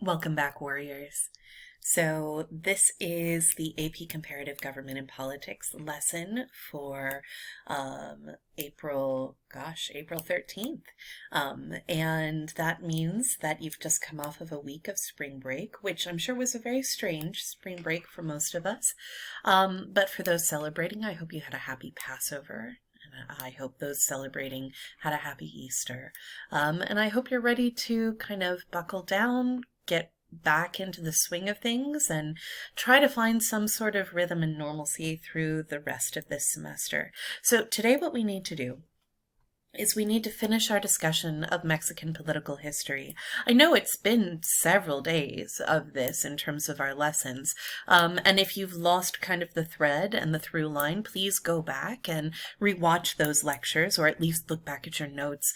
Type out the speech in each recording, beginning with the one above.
Welcome back, warriors. So this is the AP Comparative Government and Politics lesson for April 13th. And that means that you've just come off of a week of spring break, which I'm sure was a very strange spring break for most of us. But for those celebrating, I hope you had a happy Passover. I hope those celebrating had a happy Easter. And I hope you're ready to kind of buckle down, get back into the swing of things, and try to find some sort of rhythm and normalcy through the rest of this semester. So today what we need to do is we need to finish our discussion of Mexican political history. I know it's been several days of this in terms of our lessons, and if you've lost kind of the thread and the through line, please go back and rewatch those lectures, or at least look back at your notes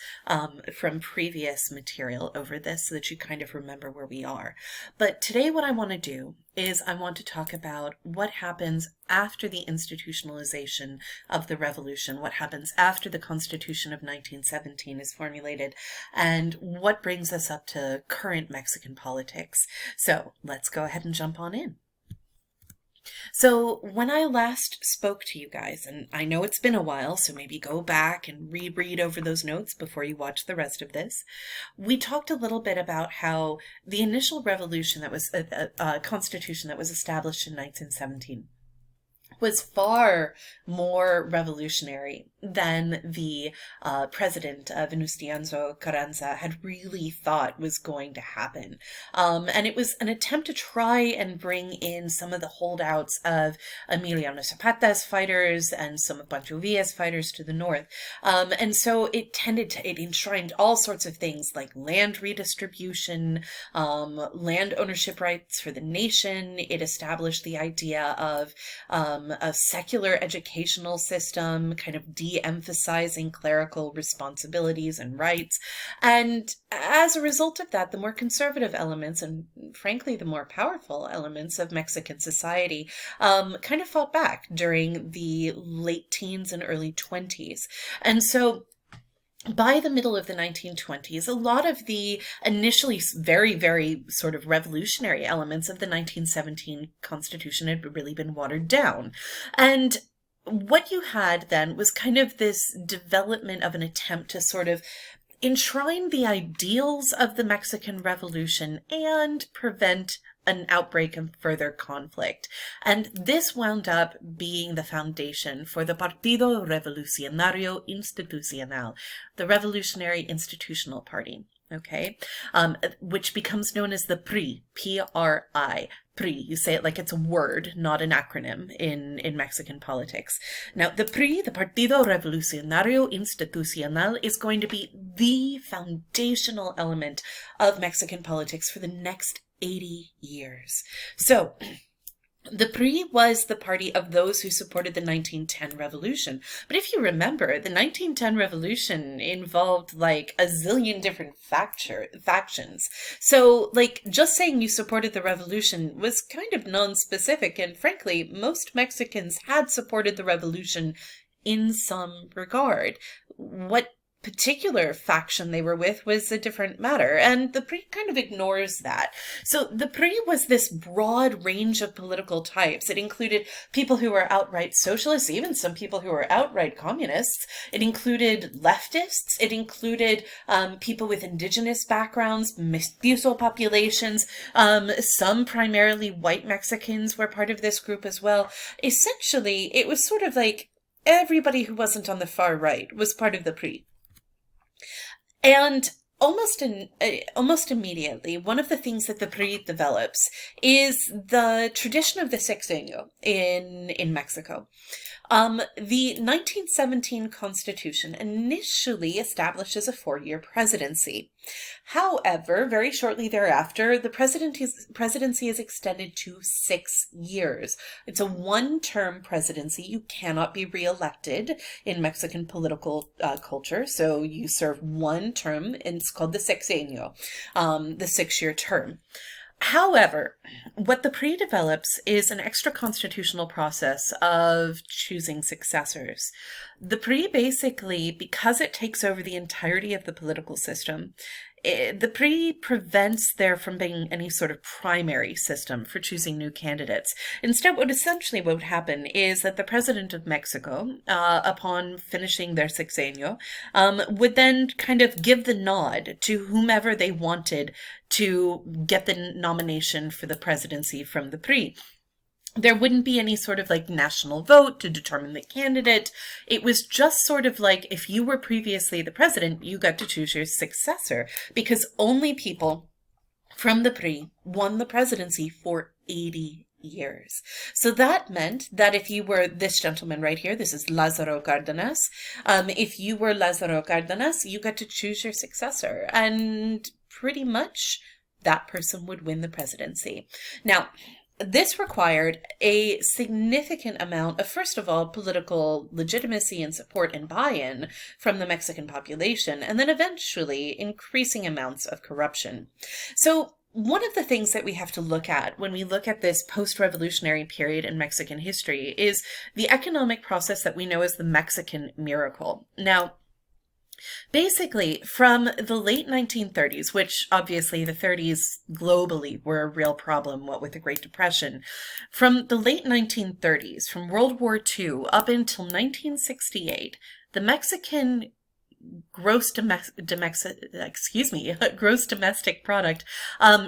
from previous material over this so that you kind of remember where we are. But today what I want to do is I want to talk about what happens after the institutionalization of the revolution, what happens after the Constitution of 1917 is formulated, and what brings us up to current Mexican politics. So let's go ahead and jump on in. So when I last spoke to you guys, and I know it's been a while, so maybe go back and reread over those notes before you watch the rest of this, we talked a little bit about how the initial revolution that was a constitution that was established in 1917 was far more revolutionary than the president, Venustiano Carranza, had really thought was going to happen. And it was an attempt to try and bring in some of the holdouts of Emiliano Zapata's fighters and some of Pancho Villa's fighters to the north. And so it enshrined all sorts of things like land redistribution, land ownership rights for the nation. It established the idea of a secular educational system, kind of de-emphasizing clerical responsibilities and rights. And as a result of that, the more conservative elements, and frankly, the more powerful elements of Mexican society, kind of fought back during the late teens and early 20s. And so by the middle of the 1920s, a lot of the initially very, very sort of revolutionary elements of the 1917 Constitution had really been watered down. And what you had then was kind of this development of an attempt to sort of enshrine the ideals of the Mexican Revolution and prevent an outbreak of further conflict. And this wound up being the foundation for the Partido Revolucionario Institucional, the Revolutionary Institutional Party, okay, which becomes known as the PRI, P-R-I. PRI. You say it like it's a word, not an acronym in Mexican politics. Now, the PRI, the Partido Revolucionario Institucional, is going to be the foundational element of Mexican politics for the next 80 years. So, the PRI was the party of those who supported the 1910 revolution. But if you remember, the 1910 revolution involved like a zillion different factions. So, like, just saying you supported the revolution was kind of non-specific, and frankly, most Mexicans had supported the revolution in some regard. What particular faction they were with was a different matter, and the PRI kind of ignores that. So the PRI was this broad range of political types. It included people who were outright socialists, even some people who were outright communists. It included leftists. It included people with indigenous backgrounds, mestizo populations. Some primarily white Mexicans were part of this group as well. Essentially, it was sort of like everybody who wasn't on the far right was part of the PRI. And almost immediately, one of the things that the PRI develops is the tradition of the sexenio in Mexico. The 1917 Constitution initially establishes a 4-year presidency. However, very shortly thereafter, the presidency is extended to 6 years. It's a one-term presidency. You cannot be reelected in Mexican political culture, so you serve one term, and it's called the sexenio, the 6-year term. However, what the PRI develops is an extra-constitutional process of choosing successors. The PRI basically, because it takes over the entirety of the political system, The PRI prevents there from being any sort of primary system for choosing new candidates. Instead, what would happen is that the president of Mexico, upon finishing their sexenio, would then kind of give the nod to whomever they wanted to get the nomination for the presidency from the PRI. There wouldn't be any sort of like national vote to determine the candidate. It was just sort of like if you were previously the president, you got to choose your successor, because only people from the PRI won the presidency for 80 years. So that meant that if you were this gentleman right here, this is Lázaro Cárdenas, if you were Lázaro Cárdenas, you got to choose your successor, and pretty much that person would win the presidency. Now, this required a significant amount of, first of all, political legitimacy and support and buy-in from the Mexican population, and then eventually increasing amounts of corruption. So one of the things that we have to look at when we look at this post-revolutionary period in Mexican history is the economic process that we know as the Mexican miracle. Now, basically, from the late 1930s, which obviously the 30s globally were a real problem, what with the Great Depression, from the late 1930s, from World War II up until 1968, the Mexican gross domestic product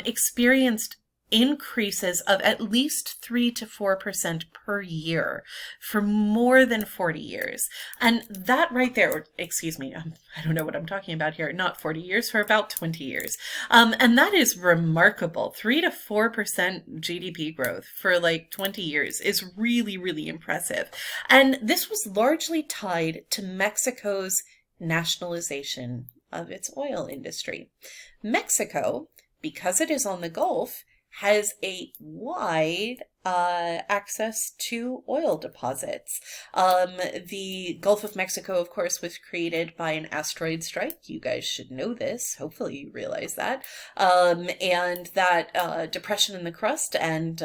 experienced increases of at least 3 to 4% per year for more than 40 years. And that right there, or excuse me, I don't know what I'm talking about here, not 40 years, for about 20 years. And that is remarkable. 3 to 4% GDP growth for like 20 years is really, really impressive. And this was largely tied to Mexico's nationalization of its oil industry. Mexico, because it is on the Gulf, has a wide access to oil deposits. The Gulf of Mexico, of course, was created by an asteroid strike. You guys should know this. Hopefully you realize that. And that depression in the crust and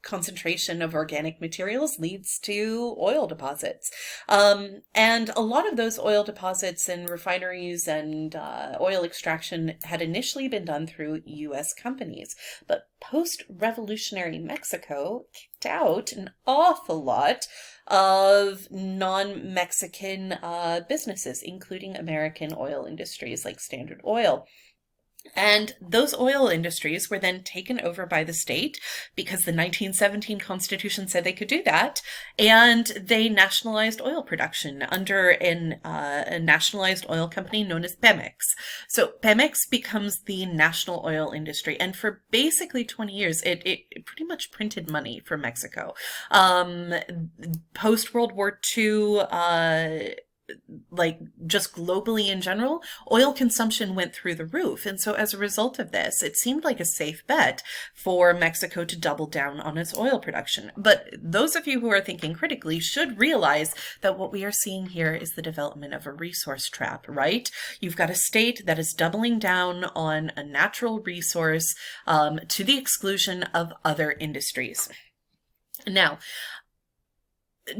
concentration of organic materials leads to oil deposits. And a lot of those oil deposits and refineries and oil extraction had initially been done through U.S. companies. But post-revolutionary Mexico kicked out an awful lot of non-Mexican businesses, including American oil industries like Standard Oil. And those oil industries were then taken over by the state because the 1917 Constitution said they could do that, and they nationalized oil production under a nationalized oil company known as Pemex. So Pemex becomes the national oil industry, and for basically 20 years, it pretty much printed money for Mexico. Post-World War II, like just globally in general, oil consumption went through the roof. And so as a result of this, it seemed like a safe bet for Mexico to double down on its oil production. But those of you who are thinking critically should realize that what we are seeing here is the development of a resource trap, right? You've got a state that is doubling down on a natural resource to the exclusion of other industries. Now,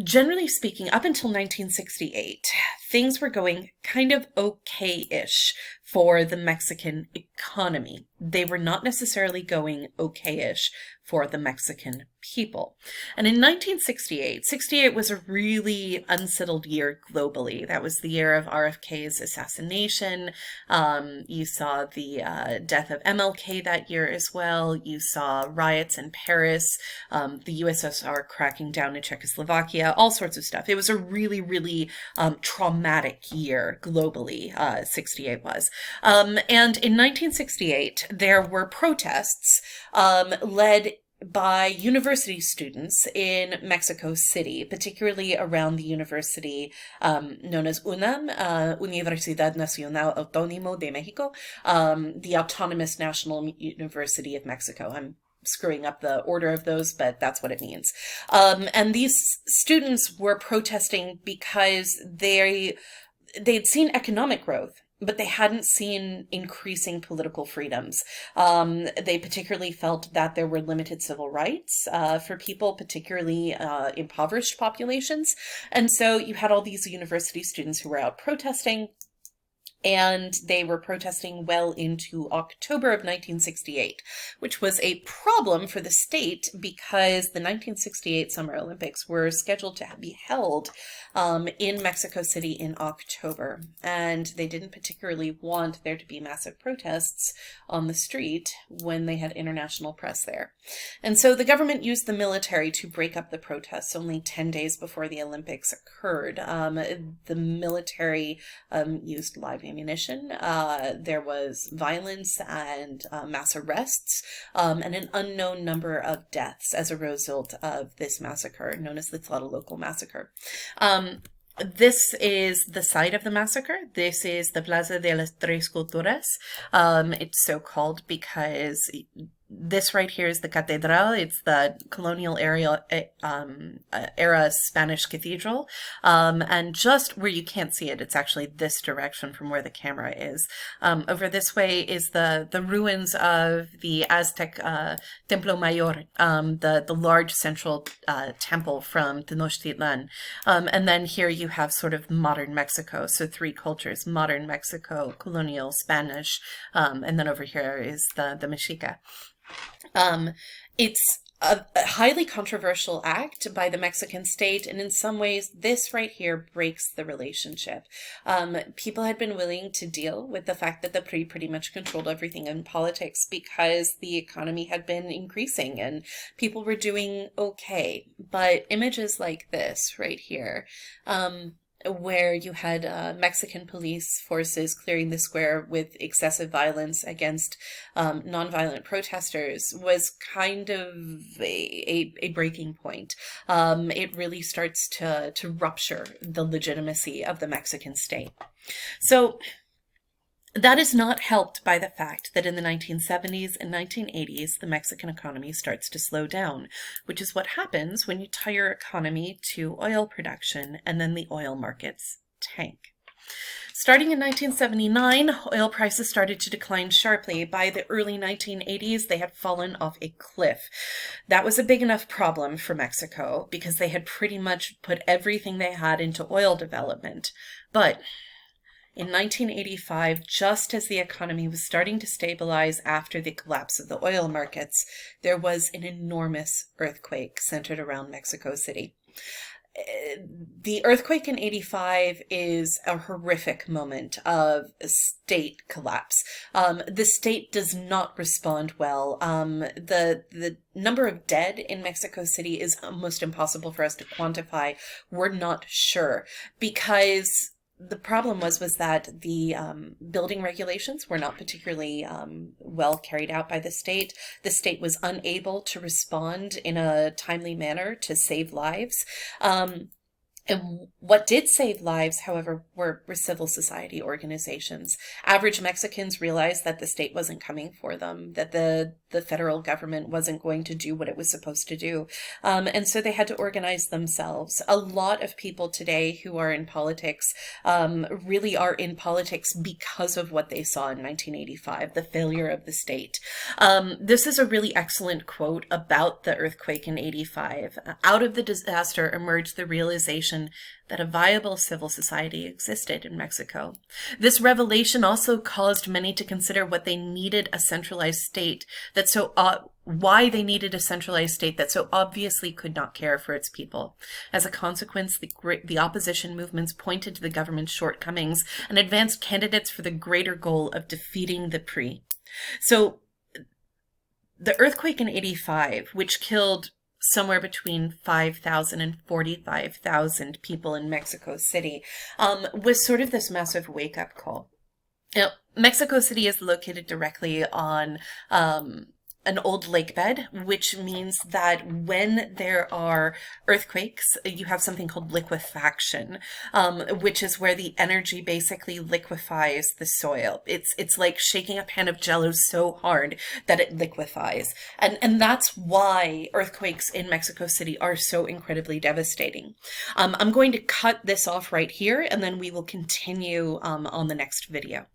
generally speaking, up until 1968, things were going kind of okay-ish for the Mexican economy. They were not necessarily going okay-ish for the Mexican people. And in 1968, 68 was a really unsettled year globally. That was the year of RFK's assassination. You saw the death of MLK that year as well. You saw riots in Paris, the USSR cracking down in Czechoslovakia, all sorts of stuff. It was a really, really traumatic year globally, 68 was. And in 1968, there were protests led by university students in Mexico City, particularly around the university known as UNAM, Universidad Nacional Autónoma de Mexico, the Autonomous National University of Mexico. I'm screwing up the order of those, but that's what it means. And these students were protesting because they'd seen economic growth, but they hadn't seen increasing political freedoms. They particularly felt that there were limited civil rights for people, particularly impoverished populations. And so you had all these university students who were out protesting. And they were protesting well into October of 1968, which was a problem for the state because the 1968 Summer Olympics were scheduled to be held in Mexico City in October. And they didn't particularly want there to be massive protests on the street when they had international press there. And so the government used the military to break up the protests only 10 days before the Olympics occurred. The military used live ammunition. There was violence and mass arrests and an unknown number of deaths as a result of this massacre, known as the Tlatelolco Massacre. This is the site of the massacre. This is the Plaza de las Tres Culturas. It's so called because this right here is the Catedral. It's the colonial era Spanish cathedral. And just where you can't see it, it's actually this direction from where the camera is. Over this way is the ruins of the Aztec Templo Mayor, the large central temple from Tenochtitlan. And then here you have sort of modern Mexico. So three cultures: modern Mexico, colonial, Spanish, and then over here is the Mexica. It's a highly controversial act by the Mexican state, and in some ways this right here breaks the relationship. People had been willing to deal with the fact that the PRI pretty much controlled everything in politics because the economy had been increasing and people were doing okay. But images like this right here, where you had Mexican police forces clearing the square with excessive violence against nonviolent protesters, was kind of a breaking point. It really starts to rupture the legitimacy of the Mexican state. So that is not helped by the fact that in the 1970s and 1980s, the Mexican economy starts to slow down, which is what happens when you tie your economy to oil production and then the oil markets tank. Starting in 1979, oil prices started to decline sharply. By the early 1980s, they had fallen off a cliff. That was a big enough problem for Mexico because they had pretty much put everything they had into oil development. But in 1985, just as the economy was starting to stabilize after the collapse of the oil markets, there was an enormous earthquake centered around Mexico City. The earthquake in 85 is a horrific moment of state collapse. The state does not respond well. The number of dead in Mexico City is almost impossible for us to quantify. We're not sure because the problem was that the building regulations were not particularly well carried out by the state. The state was unable to respond in a timely manner to save lives. And what did save lives, however, were civil society organizations. Average Mexicans realized that the state wasn't coming for them, that the federal government wasn't going to do what it was supposed to do. And so they had to organize themselves. A lot of people today who are in politics really are in politics because of what they saw in 1985, the failure of the state. This is a really excellent quote about the earthquake in 85. Out of the disaster emerged the realization that a viable civil society existed in Mexico. This revelation also caused many to consider what they needed a centralized state that why they needed a centralized state that so obviously could not care for its people. As a consequence, the opposition movements pointed to the government's shortcomings and advanced candidates for the greater goal of defeating the PRI. So the earthquake in 85, which killed somewhere between 5,000 and 45,000 people in Mexico City, was sort of this massive wake-up call. Now, Mexico City is located directly on an old lake bed, which means that when there are earthquakes, you have something called liquefaction, which is where the energy basically liquefies the soil. It's like shaking a pan of Jell-O so hard that it liquefies. And that's why earthquakes in Mexico City are so incredibly devastating. I'm going to cut this off right here, and then we will continue on the next video.